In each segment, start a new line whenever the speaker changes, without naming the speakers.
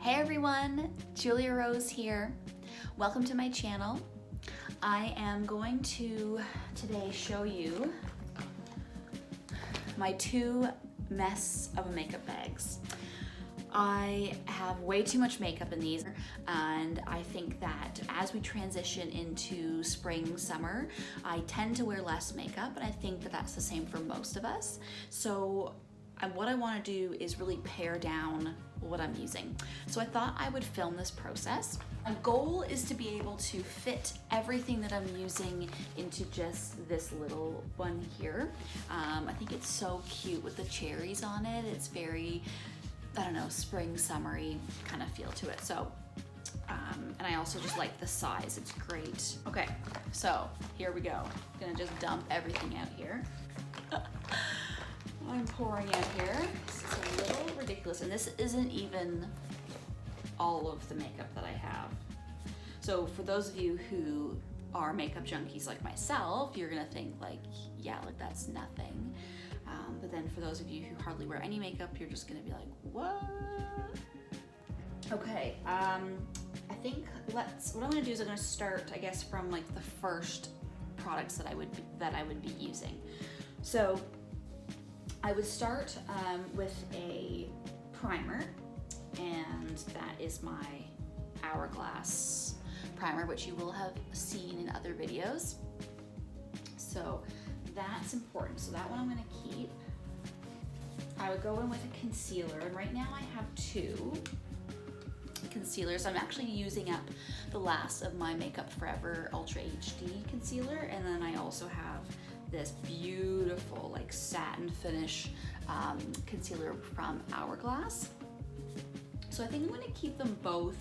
Hey everyone, Julia Rose here. Welcome to my channel. I am going to today show you my two mess of makeup bags. I have way too much makeup in these, and I think that as we transition into spring, summer, I tend to wear less makeup, and I think that that's the same for most of us. So what I want to do is really pare down what I'm using. So I thought I would film this process. My goal is to be able to fit everything that I'm using into just this little one here. I think it's so cute with the cherries on it. It's very, I don't know, spring, summery kind of feel to it. So, and I also just like the size, it's great. Okay, so here we go. I'm gonna just dump everything out here. I'm pouring out here. This is a little ridiculous, and this isn't even all of the makeup that I have. So for those of you who are makeup junkies like myself, you're gonna think like, yeah, like that's nothing. But then for those of you who hardly wear any makeup, you're just gonna be like, what? Okay, I think what I'm gonna do is I'm gonna start, I guess, from like the first products that I would be using. So I would start with a primer, and that is my Hourglass primer, which you will have seen in other videos. So that's important. So that one I'm gonna keep. I would go in with a concealer, and right now I have two concealers. I'm actually using up the last of my Makeup Forever Ultra HD concealer, and then I also have this beautiful like satin finish concealer from Hourglass. So I think I'm gonna keep them both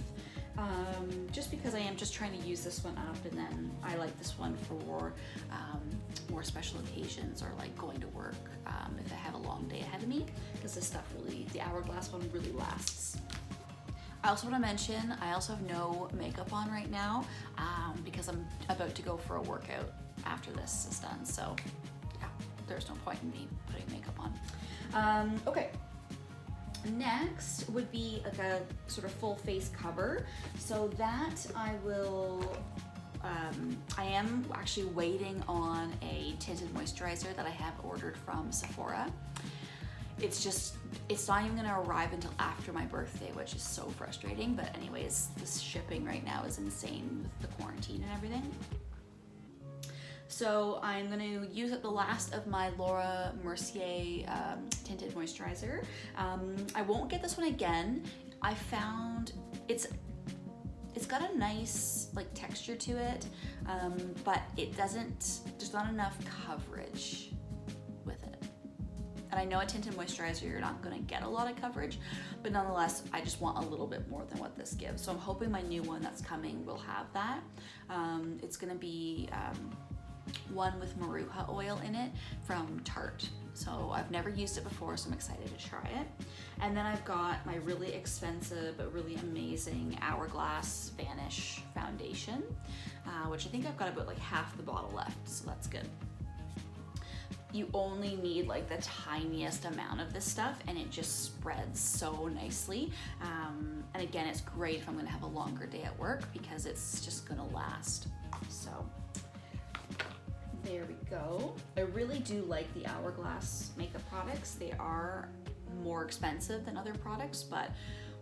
just because I am just trying to use this one up, and then I like this one for more special occasions or like going to work if I have a long day ahead of me, because this stuff really, the Hourglass one really lasts. I also want to mention I also have no makeup on right now because I'm about to go for a workout after this is done, so yeah, there's no point in me putting makeup on. Okay, next would be like a sort of full face cover. So that I will, I am actually waiting on a tinted moisturizer that I have ordered from Sephora. It's not even gonna arrive until after my birthday, which is so frustrating, but anyways, this shipping right now is insane with the quarantine and everything. So I'm gonna use up the last of my Laura Mercier tinted moisturizer. I won't get this one again. I found it's got a nice like texture to it, but there's not enough coverage with it. And I know a tinted moisturizer, you're not gonna get a lot of coverage, but nonetheless, I just want a little bit more than what this gives. So I'm hoping my new one that's coming will have that. It's gonna be one with Maruha oil in it from Tarte. So I've never used it before, so I'm excited to try it. And then I've got my really expensive but really amazing Hourglass Vanish foundation, which I think I've got about like half the bottle left, so that's good. You only need like the tiniest amount of this stuff, and it just spreads so nicely. And again, it's great if I'm gonna have a longer day at work because it's just gonna last. So there we go. I really do like the Hourglass makeup products. They are more expensive than other products, but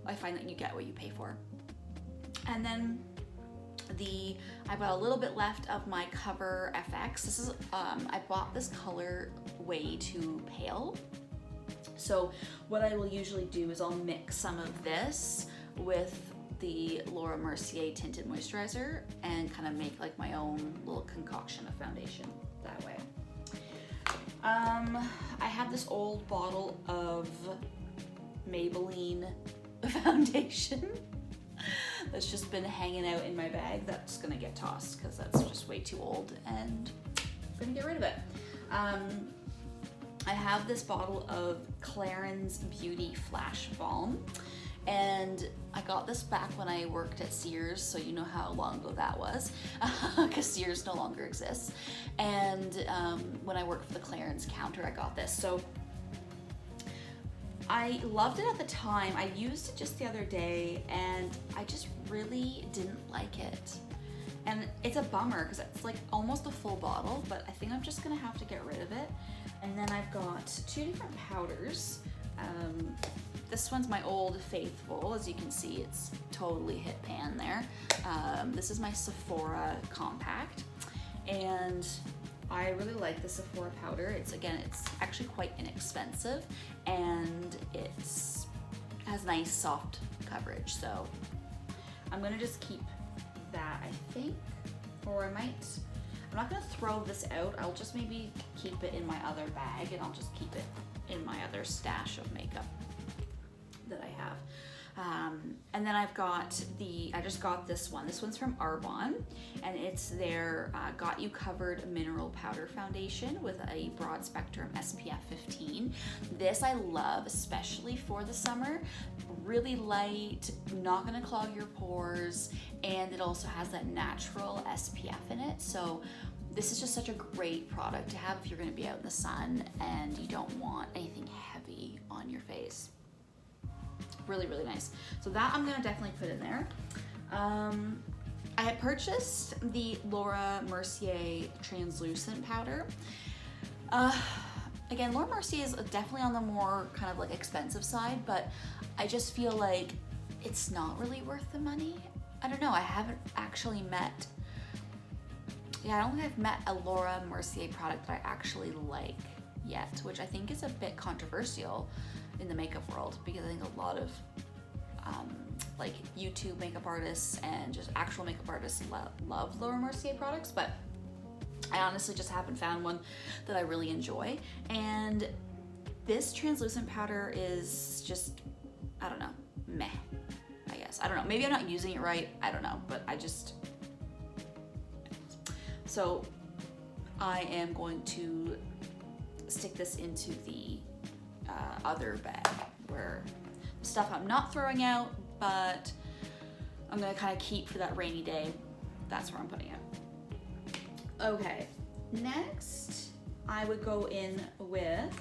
I find that you get what you pay for. And then I've got a little bit left of my Cover FX. This is, I bought this color way too pale. So what I will usually do is I'll mix some of this with the Laura Mercier tinted moisturizer and kind of make like my own little concoction of foundation that way. I have this old bottle of Maybelline foundation that's just been hanging out in my bag. That's gonna get tossed because that's just way too old, and I'm gonna get rid of it. I have this bottle of Clarins Beauty Flash Balm, and I got this back when I worked at Sears, so you know how long ago that was, because Sears no longer exists. And when I worked for the Clarins counter, I got this. So I loved it at the time. I used it just the other day and I just really didn't like it. And it's a bummer because it's like almost a full bottle, but I think I'm just gonna have to get rid of it. And then I've got 2 different powders. This one's my Old Faithful. As you can see, it's totally hit pan there. This is my Sephora Compact. And I really like the Sephora powder. It's actually quite inexpensive and has nice soft coverage. So I'm gonna just keep that, I think, or I'm not gonna throw this out. I'll just maybe keep it in my other bag and I'll just keep it in my other stash of makeup that I have. And then I just got this one. This one's from Arbonne, and it's their Got You Covered Mineral Powder Foundation with a broad spectrum SPF 15. This I love, especially for the summer. Really light, not gonna clog your pores, and it also has that natural SPF in it. So this is just such a great product to have if you're gonna be out in the sun and you don't want anything heavy on your face. Really, really nice. So that I'm gonna definitely put in there. I had purchased the Laura Mercier translucent powder. Again, Laura Mercier is definitely on the more kind of like expensive side, but I just feel like it's not really worth the money. I don't know, I haven't actually met, I don't think I've met a Laura Mercier product that I actually like yet, which I think is a bit controversial in the makeup world, because I think a lot of like YouTube makeup artists and just actual makeup artists love Laura Mercier products, but I honestly just haven't found one that I really enjoy. And this translucent powder is just, I don't know, meh, I guess. I don't know, maybe I'm not using it right, I don't know, but so I am going to stick this into the other bag where stuff I'm not throwing out, but I'm gonna kind of keep for that rainy day. That's where I'm putting it. Okay, next I would go in with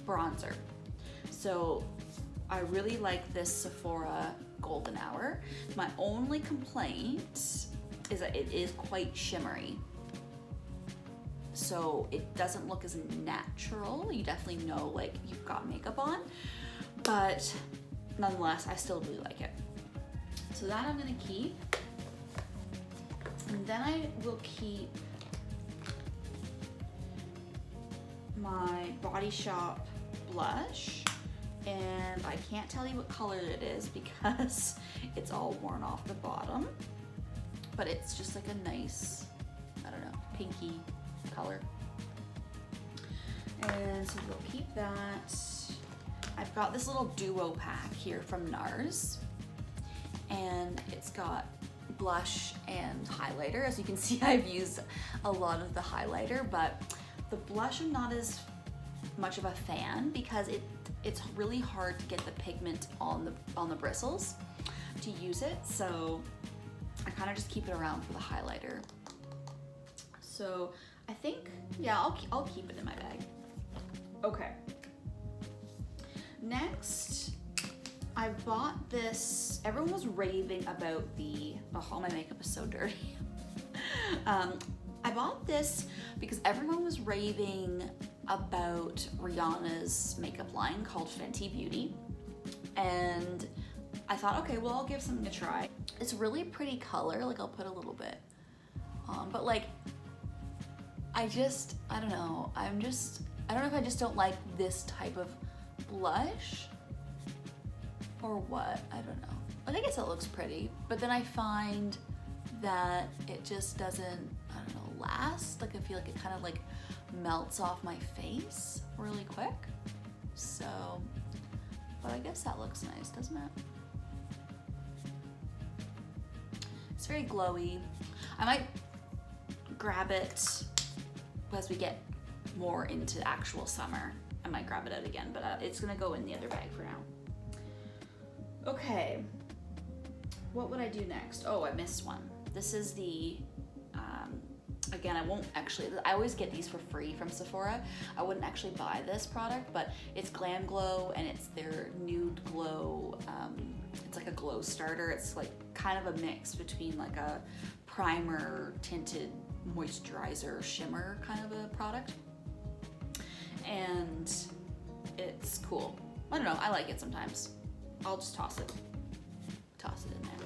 bronzer. So I really like this Sephora Golden Hour. My only complaint is that it is quite shimmery. So it doesn't look as natural. You definitely know like you've got makeup on, but nonetheless, I still really like it. So that I'm gonna keep. And then I will keep my Body Shop blush. And I can't tell you what color it is because it's all worn off the bottom, but it's just like a nice, I don't know, pinky color. And so we'll keep that. I've got this little duo pack here from NARS, and it's got blush and highlighter. As you can see, I've used a lot of the highlighter, but the blush I'm not as much of a fan because it's really hard to get the pigment on the bristles to use it. So I kind of just keep it around for the highlighter. So I think, yeah, I'll keep it in my bag. Okay. Next, I bought this. Everyone was raving about all my makeup is so dirty. I bought this because everyone was raving about Rihanna's makeup line called Fenty Beauty. And I thought, okay, well, I'll give something a try. It's really pretty color, like I'll put a little bit on, but like, I don't know. I don't know if I just don't like this type of blush or what, I don't know. Like, I guess it looks pretty, but then I find that it just doesn't, I don't know, last. Like, I feel like it kind of like melts off my face really quick. So, but I guess that looks nice, doesn't it? It's very glowy. I might grab it as we get more into actual summer. I might grab it out again, but it's gonna go in the other bag for now. Okay, what would I do next? Oh, I missed one. This is the Again, I always get these for free from Sephora. I wouldn't actually buy this product, but it's Glam Glow and it's their Nude Glow. It's like a glow starter. It's like kind of a mix between like a primer, tinted moisturizer, shimmer kind of a product. And it's cool. I don't know, I like it sometimes. I'll just toss it in there.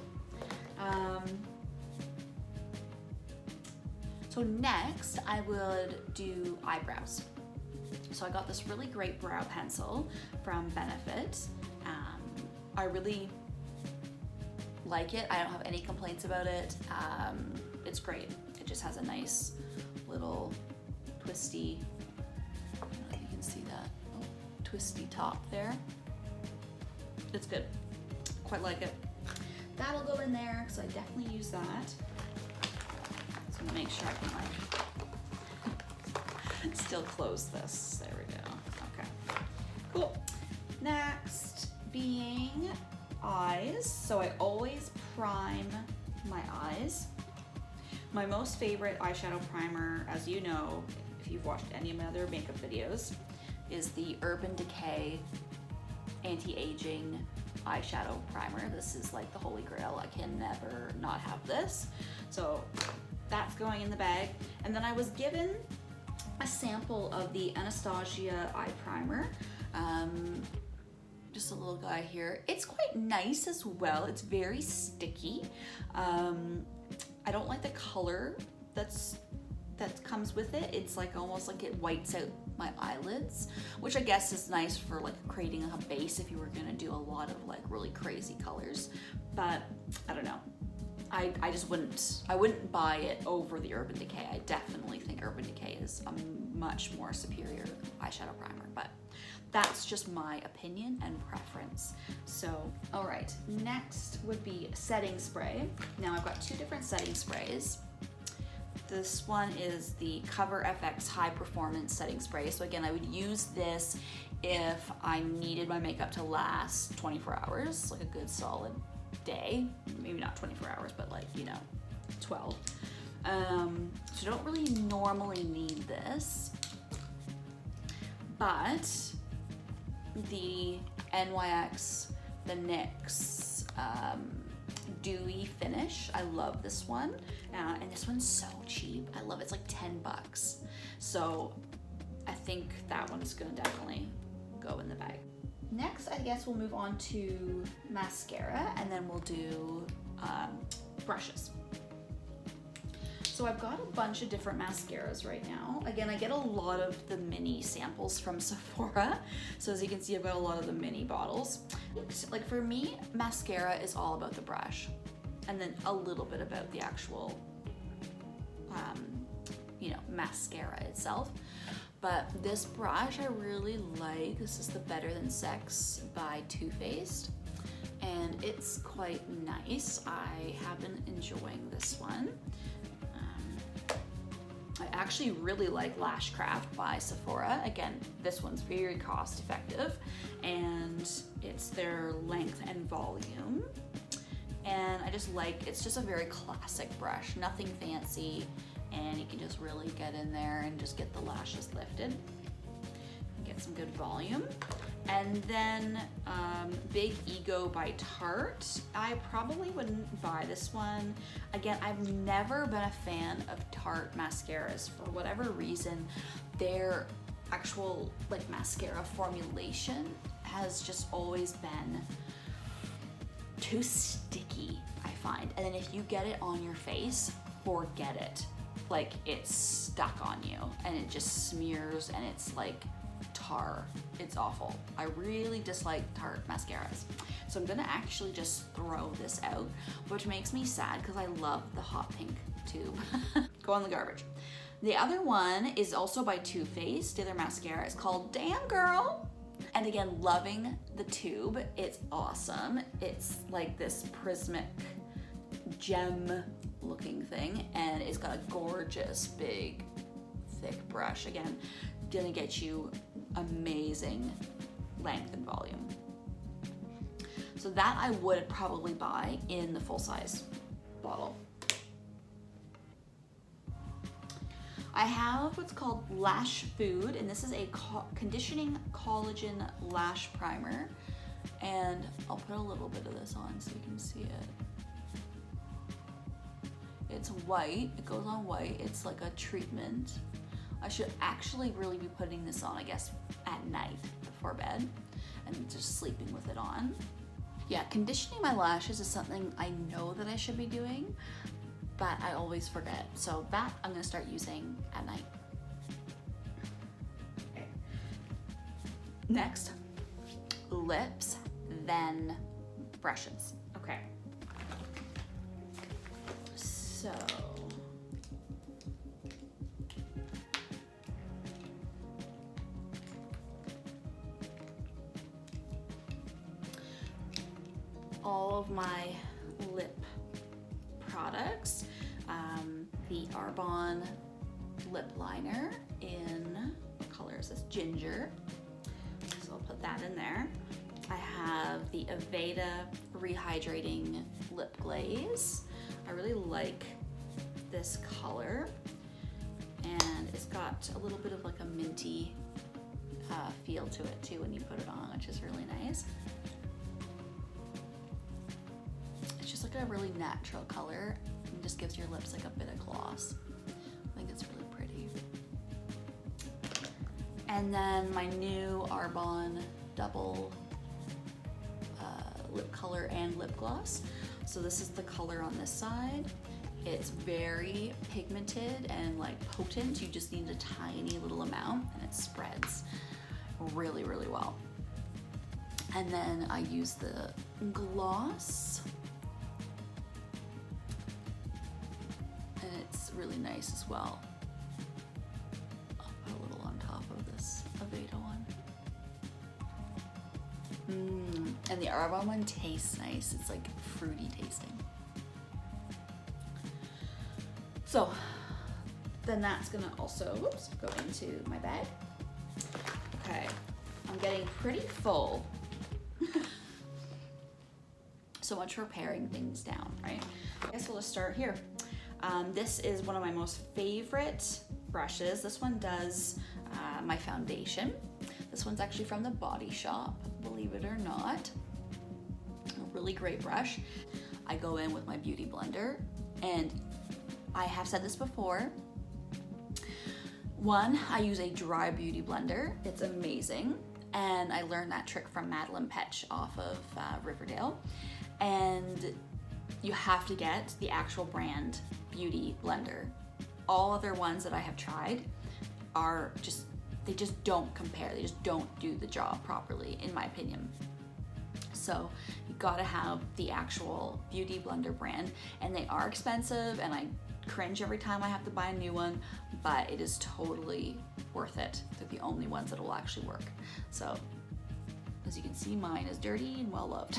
So next I would do eyebrows. So I got this really great brow pencil from Benefit. I really like it. I don't have any complaints about it. It's great. It just has a nice little twisty, I don't know if you can see that, twisty top there. It's good. Quite like it. That'll go in there because I definitely use that. So I'm gonna make sure I can like still close this. There we go. Okay. Cool. Next being eyes. So I always prime my eyes. My most favorite eyeshadow primer, as you know, if you've watched any of my other makeup videos, is the Urban Decay Anti-Aging Eyeshadow Primer. This is like the holy grail. I can never not have this. So that's going in the bag. And then I was given a sample of the Anastasia eye primer. Just a little guy here. It's quite nice as well. It's very sticky. I don't like the color that comes with it. It's like almost like it whites out my eyelids, which I guess is nice for like creating a base if you were gonna do a lot of like really crazy colors. But I don't know. I just wouldn't buy it over the Urban Decay. I definitely think Urban Decay is a much more superior eyeshadow primer, but that's just my opinion and preference. So, all right, next would be setting spray. Now I've got two different setting sprays. This one is the Cover FX High Performance Setting Spray. So again, I would use this if I needed my makeup to last 24 hours, like a good solid day. Maybe not 24 hours, but like, 12. So I don't really normally need this, but the NYX, the NYX Dewy Finish, I love this one. And this one's so cheap. I love it. It's like 10 bucks. So I think that one's gonna definitely go in the bag. Next, I guess we'll move on to mascara, and then we'll do brushes. So I've got a bunch of different mascaras right now. Again, I get a lot of the mini samples from Sephora. So as you can see, I've got a lot of the mini bottles. Like for me, mascara is all about the brush, and then a little bit about the actual, mascara itself. But this brush I really like. This is the Better Than Sex by Too Faced, and it's quite nice. I have been enjoying this one. I actually really like Lashcraft by Sephora. Again, this one's very cost effective, and it's their length and volume. And I just like, it's just a very classic brush, nothing fancy, and you can just really get in there and just get the lashes lifted and get some good volume. And then Big Ego by Tarte. I probably wouldn't buy this one. Again, I've never been a fan of Tarte mascaras. For whatever reason, their actual like mascara formulation has just always been too sticky, I find. And then if you get it on your face, forget it. Like, it's stuck on you and it just smears and it's like tar. It's awful. I really dislike Tarte mascaras. So I'm gonna actually just throw this out, which makes me sad because I love the hot pink tube. Go on the garbage. The other one is also by Too Faced. The other mascara is called Damn Girl. And again, loving the tube. It's awesome. It's like this prismatic gem looking thing, and it's got a gorgeous big thick brush. Again, gonna get you amazing length and volume. So that I would probably buy in the full size bottle. I have what's called Lash Food, and this is a conditioning collagen lash primer. And I'll put a little bit of this on so you can see it. It's white, it goes on white. It's like a treatment. I should actually really be putting this on, I guess, at night before bed and just sleeping with it on. Yeah, conditioning my lashes is something I know that I should be doing, but I always forget. So that I'm gonna start using at night. Okay. Next, lips, then brushes. Okay. So, all of my lip products, the Arbonne lip liner in, what color is this? Ginger. So I'll put that in there. I have the Aveda Rehydrating Lip Glaze. I really like this color, and it's got a little bit of like a minty feel to it too when you put it on, which is really nice. It's just like a really natural color and just gives your lips like a bit of gloss. I think it's really pretty. And then my new Arbonne double lip color and lip gloss. So this is the color on this side. It's very pigmented and like potent. You just need a tiny little amount and it spreads really, really well. And then I use the gloss, and it's really nice as well. I'll put a little on top of this Aveda one. And the Arbonne one tastes nice. It's like fruity tasting. So then that's gonna also, whoops, go into my bag. Okay, I'm getting pretty full. So much for paring things down, right? I guess we'll just start here. This is one of my most favorite brushes. This one does my foundation. This one's actually from the Body Shop, believe it or not. A really great brush. I go in with my Beauty Blender, and I have said this before. One, I use a dry Beauty Blender. It's amazing. And I learned that trick from Madeline Petch off of Riverdale. And you have to get the actual brand Beauty Blender. All other ones that I have tried are just, they just don't compare. They just don't do the job properly, in my opinion. So you gotta have the actual Beauty Blender brand, and they are expensive, and I cringe every time I have to buy a new one, but it is totally worth it. They're the only ones that will actually work. So as you can see, mine is dirty and well loved.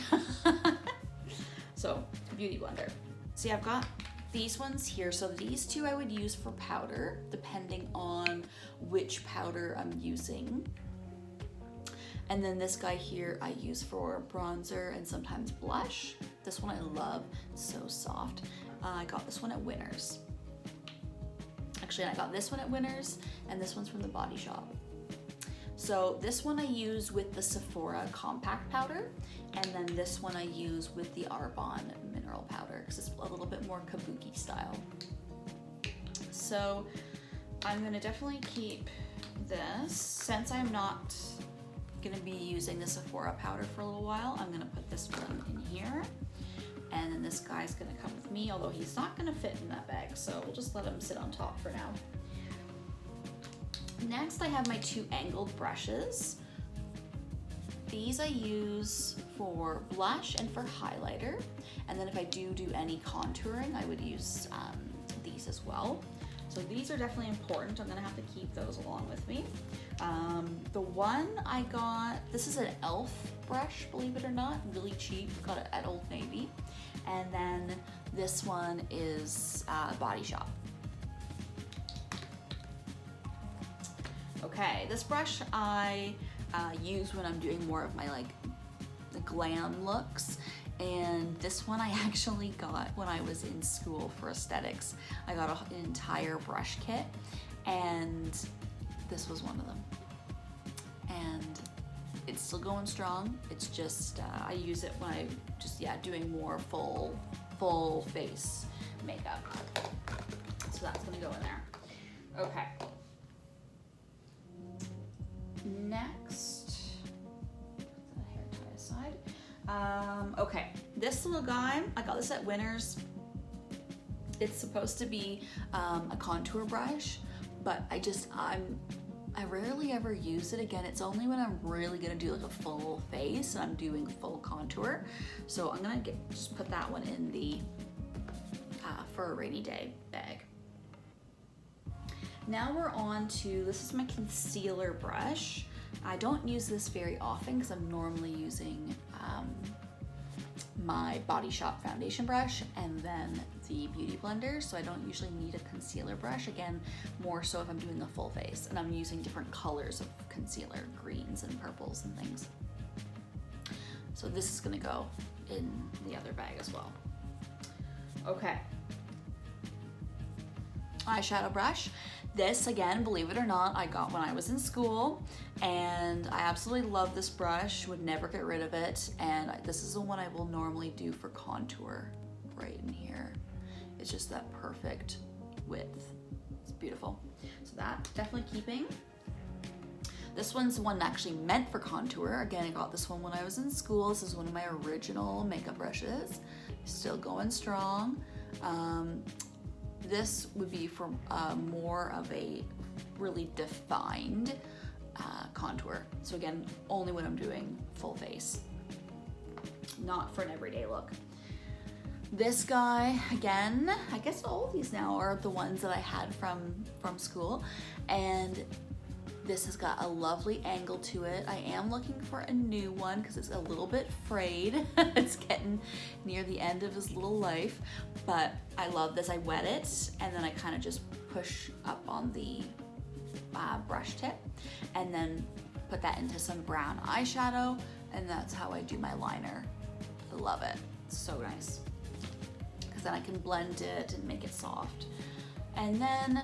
So Beauty Blender. See, I've got these ones here. So these two I would use for powder, depending on which powder I'm using. And then this guy here I use for bronzer and sometimes blush. This one I love, it's so soft. I got this one at Winners. Actually, I got this one at Winners, and this one's from the Body Shop. So this one I use with the Sephora compact powder, and then this one I use with the Arbonne mineral powder, because it's a little bit more kabuki style. So I'm gonna definitely keep this. Since I'm not gonna be using the Sephora powder for a little while, I'm gonna put this one in here. And then this guy's gonna come with me, although he's not gonna fit in that bag, so we'll just let him sit on top for now. Next, I have my two angled brushes. These I use for blush and for highlighter. And then if I do any contouring, I would use these as well. So these are definitely important. I'm gonna have to keep those along with me. The one I got, this is an e.l.f. brush, believe it or not, really cheap, got it at Old Navy. And then this one is Body Shop. Okay, this brush I use when I'm doing more of my like the glam looks. And this one I actually got when I was in school for aesthetics. I got an entire brush kit, and this was one of them. And it's still going strong. It's just, I use it when I just, doing more full face makeup. So that's gonna go in there. Okay. Next, put that hair tie aside. Okay, this little guy, I got this at Winners. It's supposed to be a contour brush, but I rarely ever use it. Again, it's only when I'm really gonna do like a full face and I'm doing full contour. So I'm gonna just put that one in the for a rainy day bag. Now we're on to, this is my concealer brush. I don't use this very often because I'm normally using my Body Shop foundation brush and then the Beauty Blender, so I don't usually need a concealer brush. Again, more so if I'm doing a full face and I'm using different colors of concealer, greens and purples and things. So this is gonna go in the other bag as well. Okay. Eyeshadow brush. This, again, believe it or not, I got when I was in school, and I absolutely love this brush, would never get rid of it, and this is the one I will normally do for contour right in here. It's just that perfect width. It's beautiful. So that, definitely keeping. This one's one actually meant for contour. Again, I got this one when I was in school. This is one of my original makeup brushes. Still going strong. This would be for more of a really defined contour. So again, only when I'm doing full face, not for an everyday look. This guy, again, I guess all of these now are the ones that I had from school, and this has got a lovely angle to it. I am looking for a new one because it's a little bit frayed. It's getting near the end of his little life, but I love this. I wet it and then I kind of just push up on the brush tip and then put that into some brown eyeshadow, and that's how I do my liner. I love it. It's so nice because then I can blend it and make it soft. And then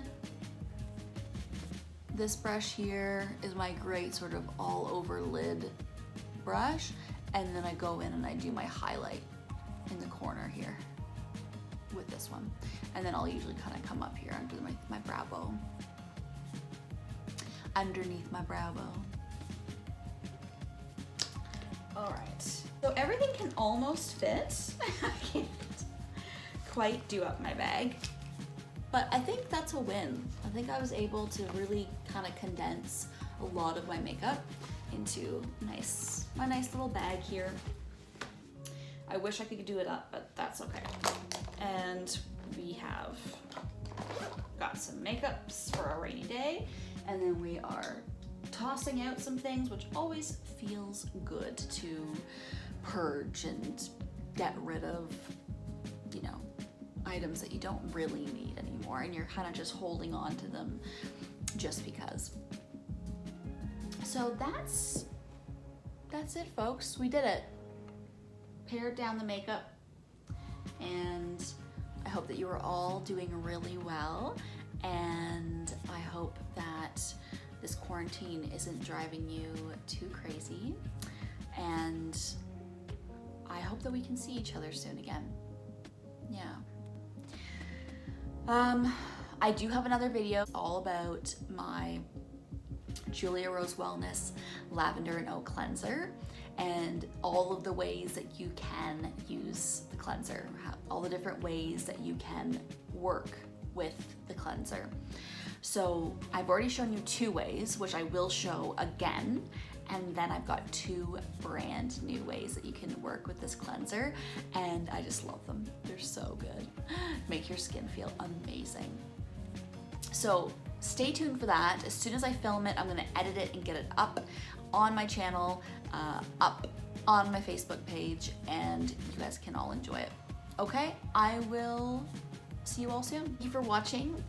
this brush here is my great sort of all over lid brush, and then I go in and I do my highlight in the corner here with this one, and then I'll usually kind of come up here under my brow bone, underneath my brow bone. All right, so everything can almost fit. I can't quite do up my bag, but I think that's a win. I think I was able to really kind of condense a lot of my makeup into my nice little bag here. I wish I could do it up, but that's okay. And we have got some makeups for a rainy day, and then we are tossing out some things, which always feels good to purge and get rid of, you know, items that you don't really need anymore, and you're kind of just holding on to them just because. So that's it, folks. We did it. Pared down the makeup, and I hope that you are all doing really well, and I hope that this quarantine isn't driving you too crazy, and I hope that we can see each other soon again. Yeah. I do have another video all about my Julia Rose Wellness Lavender and Oak Cleanser and all of the ways that you can use the cleanser, all the different ways that you can work with the cleanser. So I've already shown you 2 ways, which I will show again, and then I've got 2 brand new ways that you can work with this cleanser, and I just love them. They're so good. Make your skin feel amazing. So stay tuned for that. As soon as I film it, I'm gonna edit it and get it up on my channel, up on my Facebook page, and you guys can all enjoy it. Okay, I will see you all soon. Thank you for watching.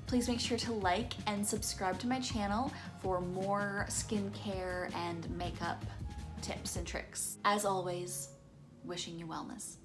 Please make sure to like and subscribe to my channel for more skincare and makeup tips and tricks. As always, wishing you wellness.